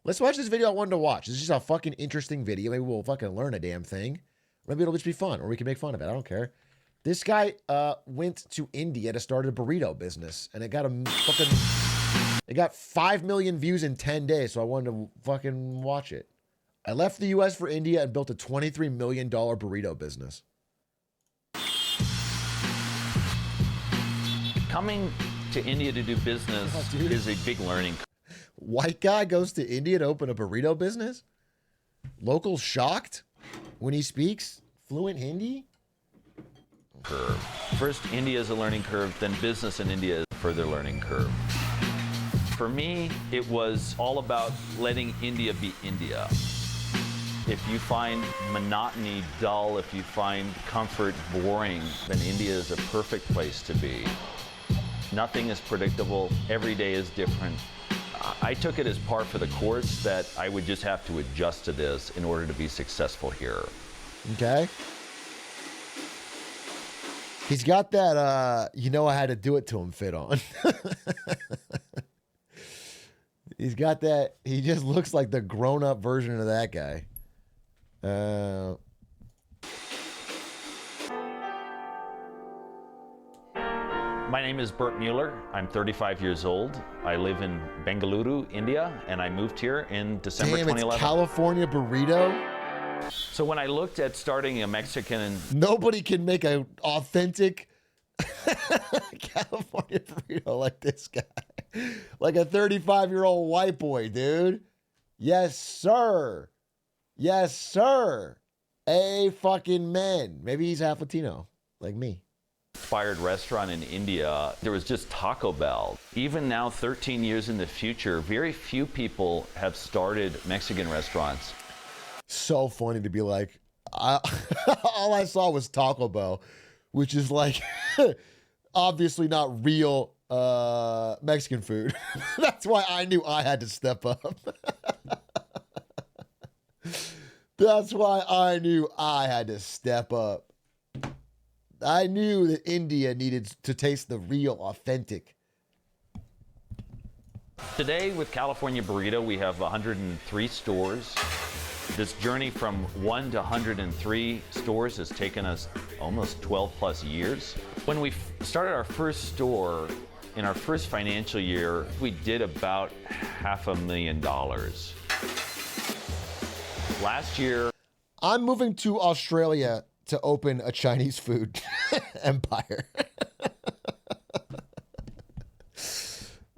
Let's watch this video I wanted to watch. This is just a fucking interesting video. Maybe we'll fucking learn a damn thing. Maybe it'll just be fun, or we can make fun of it. I don't care. This guy went to India to start a burrito business, and it got a fucking... It got 5 million views in 10 days, so I wanted to fucking watch it. I left the US for India and built a $23 million burrito business. Coming to India to do business is a big learning curve. White guy goes to India to open a burrito business? Locals shocked when he speaks fluent Hindi? First, India is a learning curve, then business in India is a further learning curve. For me, it was all about letting India be India. If you find monotony dull, if you find comfort boring, then India is a perfect place to be. Nothing is predictable, every day is different. I took it as par for the course that I would just have to adjust to this in order to be successful here. Okay. He's got that, you know I had to do it to him fit on. He's got that, he just looks like the grown-up version of that guy. My name is Bert Mueller. I'm 35 years old. I live in Bengaluru, India, and I moved here in December 2011. It's California burrito? So when I looked at starting a Mexican... Nobody can make an authentic California burrito like this guy. Like a 35-year-old white boy, dude. Yes, sir. Yes, sir. A fucking man. Maybe he's half Latino, like me. Inspired restaurant in India, there was just Taco Bell. Even now, 13 years in the future, very few people have started Mexican restaurants. So funny to be like, all I saw was Taco Bell, which is like obviously not real Mexican food. That's why I knew I had to step up. That's why I knew I had to step up. I knew that India needed to taste the real, authentic. Today with California Burrito, we have 103 stores. This journey from 1 to 103 stores has taken us almost 12 plus years. When we started our first store, in our first financial year, we did about $500,000. Last year... I'm moving to Australia to open a Chinese food empire.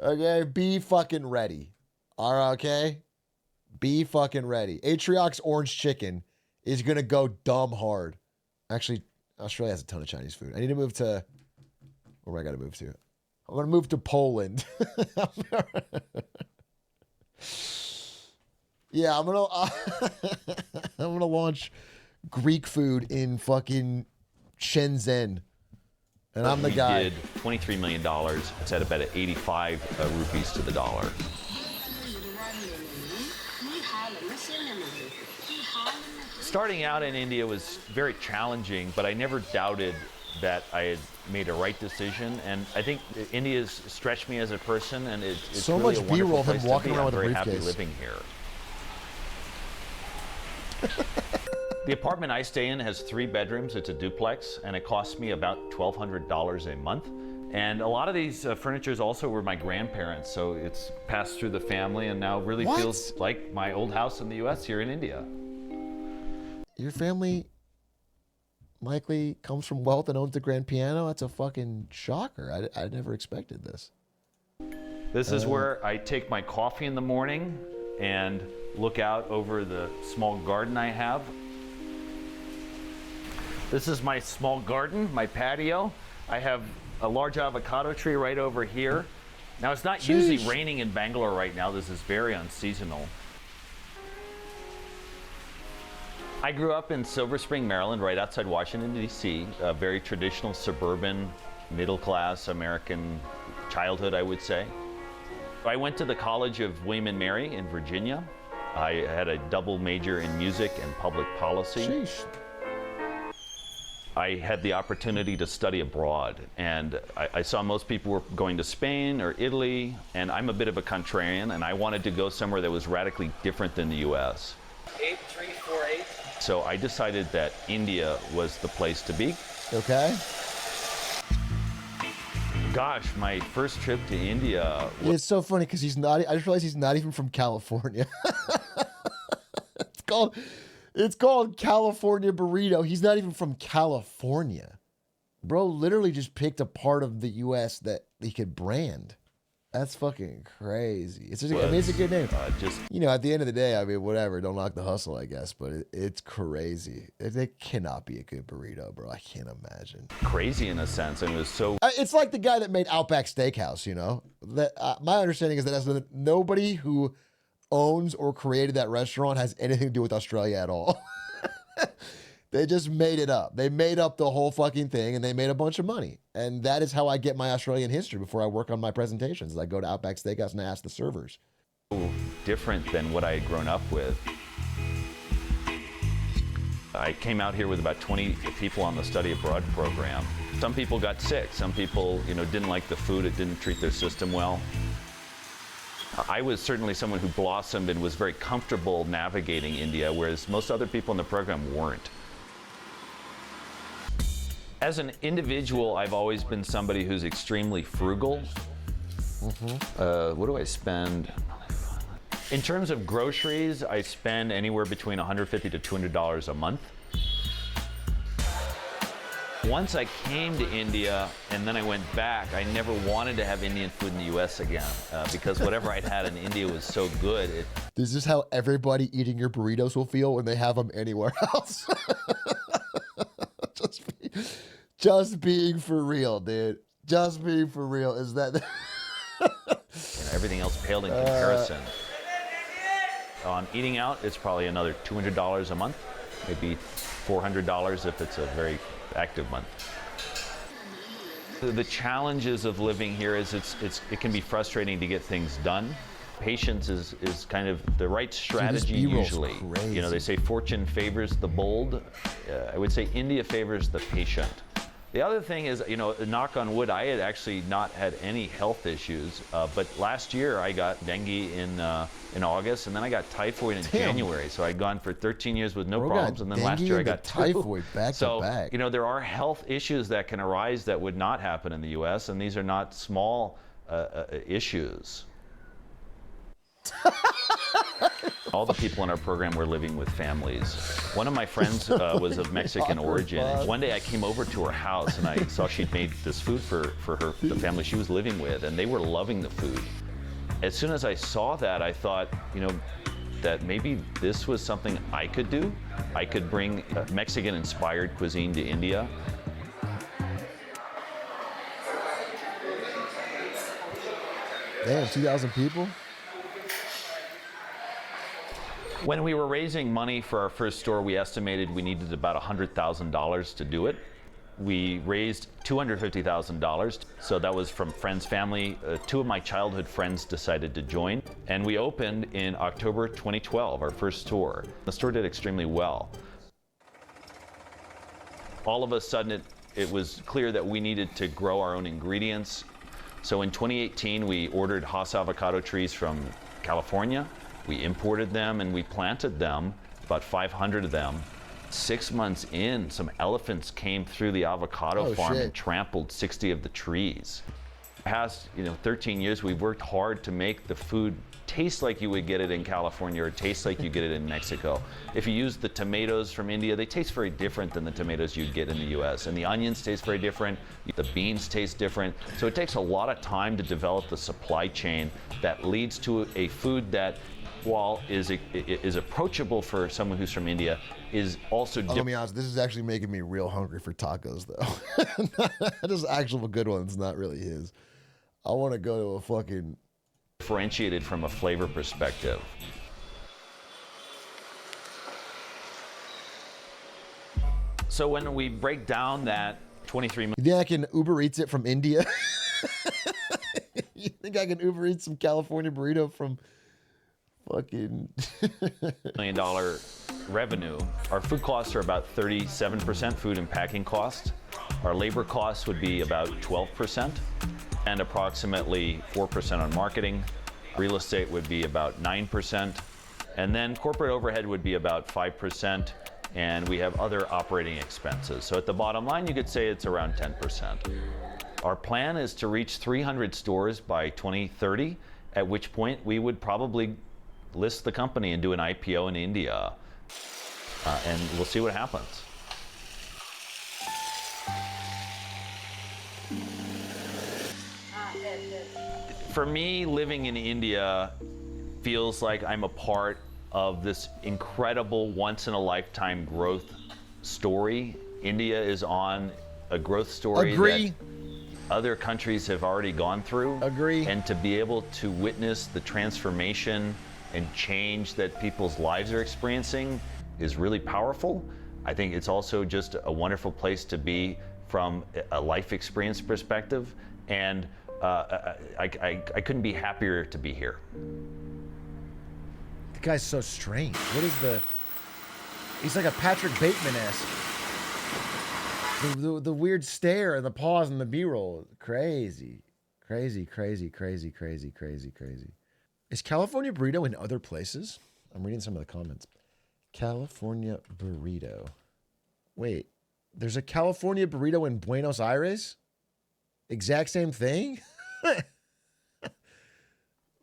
Okay, be fucking ready. All right, okay? Be fucking ready. Atrioc's orange chicken is going to go dumb hard. Actually, Australia has a ton of Chinese food. I need to move to... Where do I got to move to? I'm going to move to Poland. Yeah, I'm going to launch Greek food in fucking Shenzhen. And I'm the guy. We did $23 million. It's at about 85 rupees to the dollar. Starting out in India was very challenging, but I never doubted that I had made a right decision. And I think India's stretched me as a person, and it's so really much B-roll of him walking around with a briefcase. I'm very happy living here. The apartment I stay in has 3 bedrooms. It's a duplex, and it costs me about $1,200 a month. And a lot of these furnitures also were my grandparents, so it's passed through the family and now really feels like my old house in the US here in India. Your family likely comes from wealth and owns a grand piano? That's a fucking shocker. I never expected this. This is where I take my coffee in the morning and look out over the small garden I have. This is my small garden, my patio. I have a large avocado tree right over here. Now, it's not usually raining in Bangalore right now. This is very unseasonal. I grew up in Silver Spring, Maryland, right outside Washington, D.C., a very traditional suburban, middle-class American childhood, I would say. I went to the College of William & Mary in Virginia. I had a double major in music and public policy. I had the opportunity to study abroad, and I saw most people were going to Spain or Italy, and I'm a bit of a contrarian, and I wanted to go somewhere that was radically different than the US. 8348. So I decided that India was the place to be. Okay. Gosh, my first trip to India. It's so funny because he's not. I just realized he's not even from California. It's called California Burrito. He's not even from California. Bro literally just picked a part of the U.S. that he could brand. That's fucking crazy. It's just, I mean, it's a good name. You know, at the end of the day, I mean, whatever. Don't knock the hustle, I guess. But it's crazy. It cannot be a good burrito, bro. I can't imagine. Crazy in a sense. And it was so... It's like the guy that made Outback Steakhouse, you know? That my understanding is that nobody who owns or created that restaurant has anything to do with Australia at all. They just made it up. They made up the whole fucking thing and they made a bunch of money. And that is how I get my Australian history before I work on my presentations. I go to Outback Steakhouse and I ask the servers. Different than what I had grown up with. I came out here with about 20 people on the study abroad program. Some people got sick. Some people, you know, didn't like the food. It didn't treat their system well. I was certainly someone who blossomed and was very comfortable navigating India, whereas most other people in the program weren't. As an individual, I've always been somebody who's extremely frugal. What do I spend? In terms of groceries, I spend anywhere between $150 to $200 a month. Once I came to India and then I went back, I never wanted to have Indian food in the US again because whatever I'd had in India was so good. This is how everybody eating your burritos will feel when they have them anywhere else. Just being for real, dude. Just being for real. Is that... You know, everything else paled in comparison. On eating out, it's probably another $200 a month, maybe $400 if it's a very active month. The challenges of living here is it can be frustrating to get things done. Patience is kind of the right strategy usually. Crazy. You know, they say fortune favors the bold. I would say India favors the patient. The other thing is, you know, knock on wood, I had actually not had any health issues, but last year I got dengue in August, and then I got typhoid in January. So I'd gone for 13 years with no problems, and then last year I got typhoid back to back. You know, there are health issues that can arise that would not happen in the U.S., and these are not small issues. All the people in our program were living with families. One of my friends was of Mexican origin. And one day I came over to her house and I saw she'd made this food for the family she was living with, and they were loving the food. As soon as I saw that, I thought, you know, that maybe this was something I could do. I could bring Mexican-inspired cuisine to India. Damn, 2,000 people? When we were raising money for our first store, we estimated we needed about $100,000 to do it. We raised $250,000, so that was from friends, family. Two of my childhood friends decided to join, and we opened in October 2012, our first store. The store did extremely well. All of a sudden, it was clear that we needed to grow our own ingredients. So in 2018, we ordered Hass avocado trees from California. We imported them and we planted them, about 500 of them. 6 months in, some elephants came through the avocado farm and trampled 60 of the trees. Past 13 years, we've worked hard to make the food taste like you would get it in California or taste like you get it in Mexico. If you use the tomatoes from India, they taste very different than the tomatoes you'd get in the US. And the onions taste very different, the beans taste different. So it takes a lot of time to develop the supply chain that leads to a food that, while is approachable for someone who's from India, is also different. Let me be honest, this is actually making me real hungry for tacos, though. That is actual good ones, not really his. I want to go to a fucking... differentiated from a flavor perspective. So when we break down that 23 million... You think I can Uber Eats it from India? You think I can Uber Eats some California burrito from... fucking $1 million revenue, our food costs are about 37% food and packing costs. Our labor costs would be about 12% and approximately 4% on marketing. Real estate would be about 9%. And then corporate overhead would be about 5%. And we have other operating expenses. So at the bottom line, you could say it's around 10%. Our plan is to reach 300 stores by 2030, at which point we would probably list the company and do an IPO in India. And we'll see what happens. For me, living in India feels like I'm a part of this incredible once-in-a-lifetime growth story. India is on a growth story Agree. that other countries have already gone through. Agree. And to be able to witness the transformation and change that people's lives are experiencing is really powerful. I think it's also just a wonderful place to be from a life experience perspective. And I couldn't be happier to be here. The guy's so strange. What is the... He's like a Patrick Bateman-esque. The weird stare and the pause and the B-roll. Crazy. Crazy, crazy, crazy, crazy, crazy, crazy. Is California burrito in other places? I'm reading some of the comments. California burrito. Wait, there's a California burrito in Buenos Aires? Exact same thing?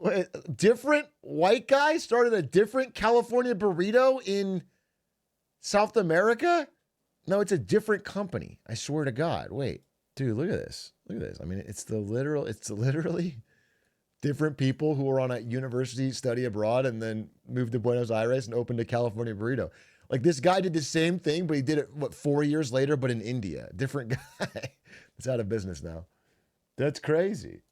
Wait, different white guy started a different California burrito in South America? No, it's a different company. I swear to God. Wait, dude, look at this. Look at this. I mean, it's literally different people who were on a university study abroad and then moved to Buenos Aires and opened a California burrito. Like, this guy did the same thing, but he did it, 4 years later, but in India. Different guy. It's out of business now. That's crazy.